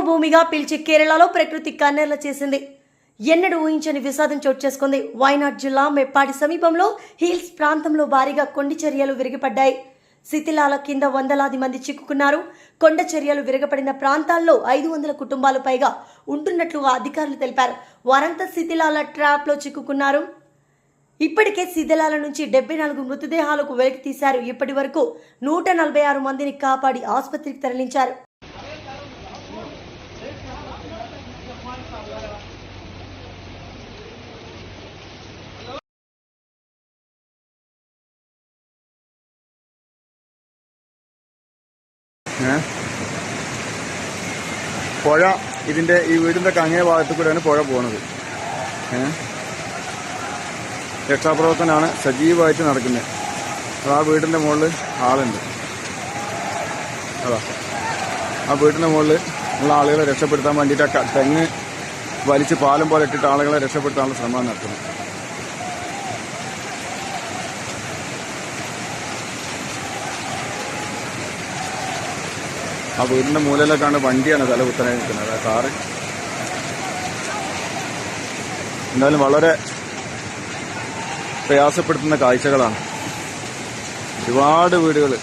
భూమిగా పిలిచి కేరళలో ప్రకృతి కన్నెర్ల చేసింది. ఎన్నడూ ఊహించని విషాదం చోటు చేసుకుంది. వయనాడ్ జిల్లా మెప్పాడి సమీపంలో హిల్స్ ప్రాంతంలో భారీగా కొండ చర్యలు విరిగిపడ్డాయి. శిథిలాల కింద వందలాది మంది చిక్కుకున్నారు. కొండ చర్యలు విరగపడిన ప్రాంతాల్లో 500 కుటుంబాలు పైగా ఉంటున్నట్లుగా అధికారులు తెలిపారు. వారంతా శిథిలాల ట్రాప్లో చిక్కుకున్నారు. ఇప్పటికే శిథిలాల నుంచి 74 మృతదేహాలకు వెలికి తీశారు. ఇప్పటి వరకు 146 మందిని కాపాడి ఆసుపత్రికి తరలించారు. പുഴ ഇതിൻ്റെ ഈ വീടിൻ്റെ അങ്ങേ ഭാഗത്തു കൂടെയാണ് പുഴ പോകുന്നത്. രക്ഷാപ്രവർത്തനമാണ് സജീവമായിട്ട് നടക്കുന്നത്. ആ വീടിൻ്റെ മുകളിൽ ആളുണ്ട്. അതാ ആ വീടിൻ്റെ മുകളിൽ ഉള്ള ആളുകളെ രക്ഷപ്പെടുത്താൻ വേണ്ടിയിട്ട് തെങ്ങ് വലിച്ച് പാലം പോലെ ഇട്ടിട്ട് ആളുകളെ രക്ഷപ്പെടുത്താനുള്ള ശ്രമം നടത്തുന്നു. ആ വീടിൻ്റെ മൂലയിലേക്കാണ് വണ്ടിയാണ് തല കുത്തനെ നിൽക്കുന്നത്. ആ കാറ് എന്തായാലും വളരെ പ്രയാസപ്പെടുത്തുന്ന കാഴ്ചകളാണ്. ഒരുപാട് വീടുകൾ